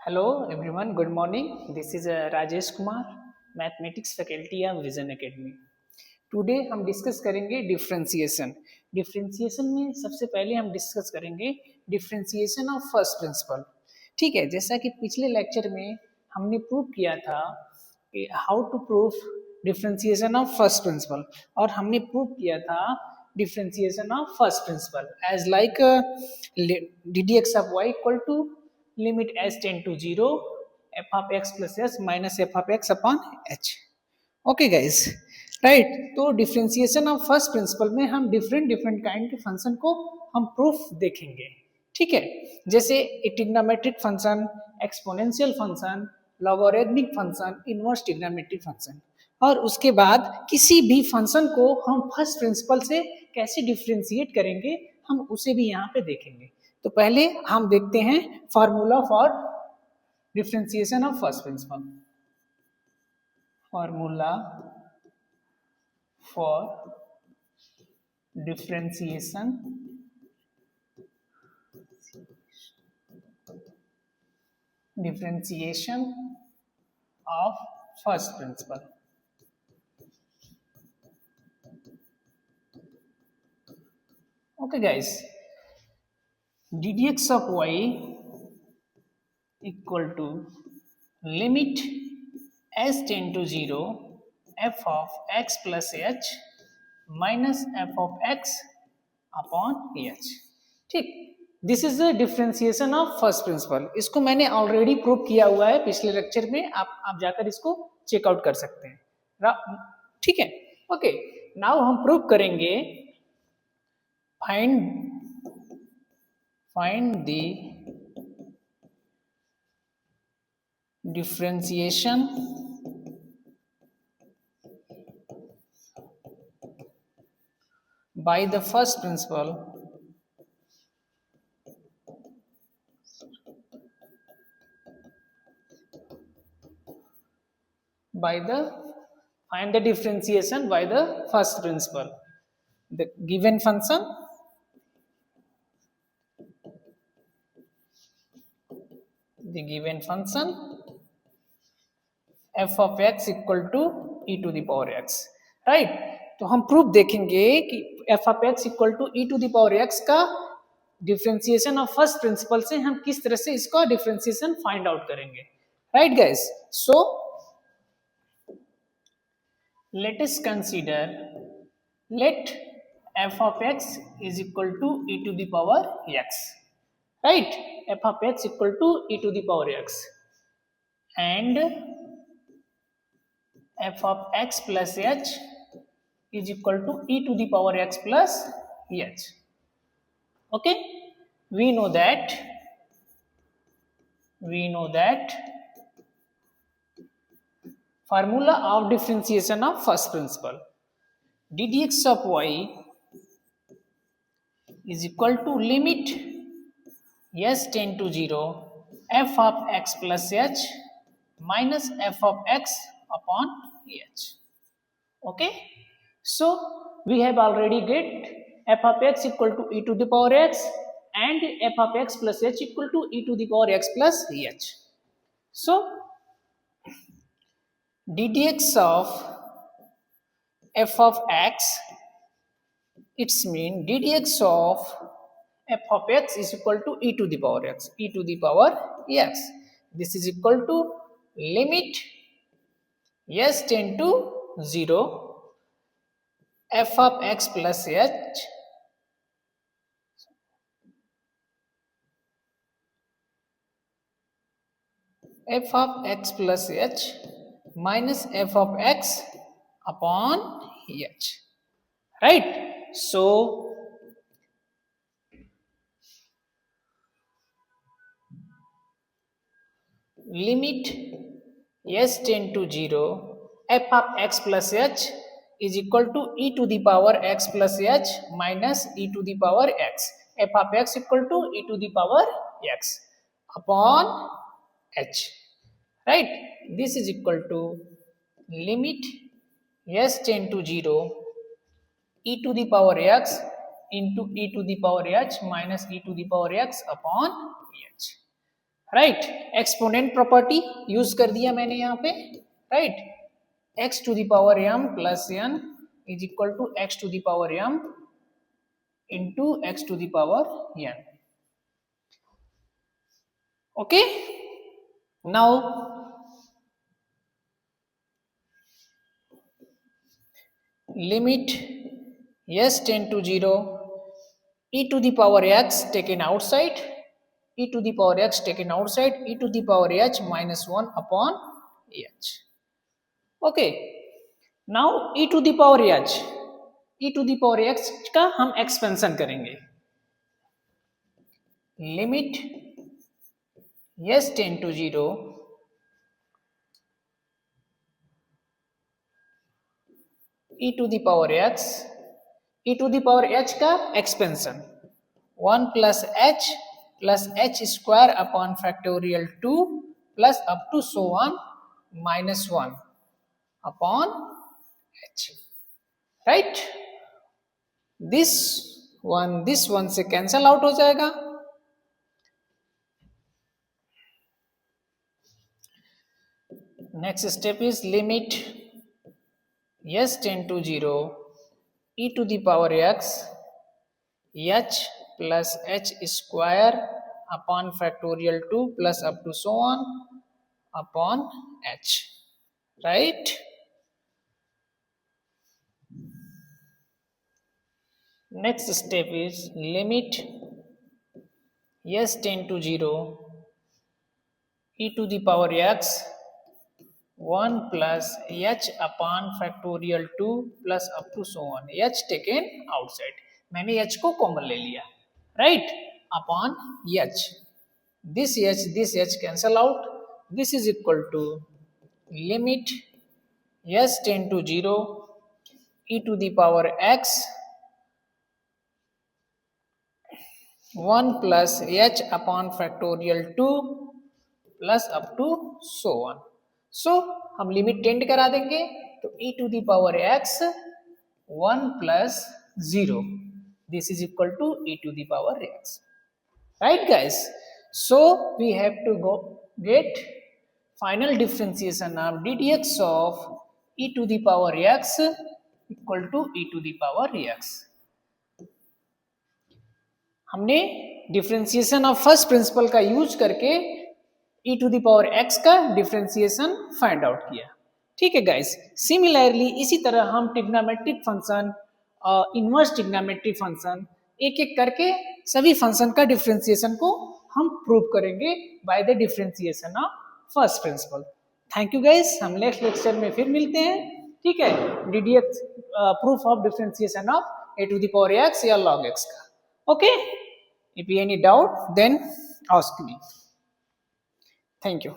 Hello everyone, good morning. This is Rajesh Kumar, mathematics faculty of vision academy. Today हम discuss करेंगे differentiation. Differentiation में सबसे पहले हम डिस्कस करेंगे डिफरेंशिएशन ऑफ फर्स्ट प्रिंसिपल। ठीक है, जैसा कि पिछले लेक्चर में हमने प्रूव किया था कि how to proof differentiation of first principle, और हमने प्रूव किया था differentiation of first principle as like d d x of y equal to limit s tend to zero f of x plus s minus f of x upon h. Okay guys, right. तो differentiation of first principle में हम different different kind के function को हम proof देखेंगे। ठीक है, जैसे trigonometric function, exponential function, logarithmic function, inverse trigonometric function, और उसके बाद किसी भी फंक्शन को हम फर्स्ट प्रिंसिपल से कैसे डिफरेंशिएट करेंगे हम उसे भी यहाँ पे देखेंगे। तो पहले हम देखते हैं formula for differentiation of first principal. Formula for differentiation of first principle. Okay guys, ddx of y equal to limit s tend to 0 f of x plus h minus f of x upon h. ठीक, this is the differentiation of first principle. इसको मैंने already prove किया हुआ है पिछले lecture में, आप जाकर इसको चेकआउट कर सकते हैं। ठीक है, ओके। नाउ हम प्रूव करेंगे find the differentiation by the first principle find the differentiation by the first principle. The given function f of x equal to e to the power x, right? तो हम proof देखेंगे कि f of x equal to e to the power x का differentiation of first principal से हम किस तरह से इसका डिफरेंशिएशन फाइंड आउट करेंगे, right guys? So let us consider, let f of x is equal to e to the power x, right? F of x equal to e to the power x and f of x plus h is equal to e to the power x plus h. Okay, we know that formula of differentiation of first principle, ddx of y is equal to limit s tend to 0 f of x plus h minus f of x upon h. Okay, so we have already get f of x equal to e to the power x and f of x plus h equal to e to the power x plus h. So ddx of f of x, it's mean ddx of f of x is equal to e to the power x, e to the power x. This is equal to limit s tend to 0 f of x plus h f of x plus h minus f of x upon h, right? So limit s tend to 0 f of x plus h is equal to e to the power x plus h minus e to the power x, f of x equal to e to the power x upon h, right? This is equal to limit s tend to 0 e to the power x into e to the power h minus e to the power x upon h, right. Exponent property use कर दिया मैंने यहाँ पे, right. x to the power m plus n is equal to x to the power m into x to the power n। Okay, now limit s tend to 0 e to the power x taken outside, e to the power x taken outside, e to the power h minus 1 upon h। Okay, now e to the power h, e to the power x का हम expansion करेंगे। Limit s tend to 0 e to the power x, e to the power h का expansion 1 plus h square upon factorial 2 plus up to so on minus 1 upon h, right। this one से cancel out हो जाएगा। Next step is limit s tend to 0 e to the power x h plus h square upon factorial 2 plus up to so on upon h, right। next step is limit s tend to 0 e to the power x 1 plus h upon factorial 2 plus up to so on, h taken outside, मैंने h को common ले लिया, right, upon h, this h cancel out, this is equal to limit s tend to 0 e to the power x 1 plus h upon factorial 2 plus up to so on। So हम limit tend करा देंगे तो e to the power x 1 plus 0, this is equal to e to the power x, right guys। so we have to get final differentiation of ddx of e to the power x equal to e to the power x। हमने differentiation of first principle का use करके e to the power x का differentiation find out किया, ठीक है guys. Similarly इसी तरह हम trigonometric function, inverse trigonometric function एक एक करके सभी फंक्शन का डिफरेंशिएशन को हम प्रूव करेंगे by the differentiation of first principle. Thank you guys, हम नेक्स्ट लेक्चर में फिर मिलते हैं, ठीक है। ddx proof of differentiation of a to the power x या log x का। Okay, if you any doubt then ask me। Thank you।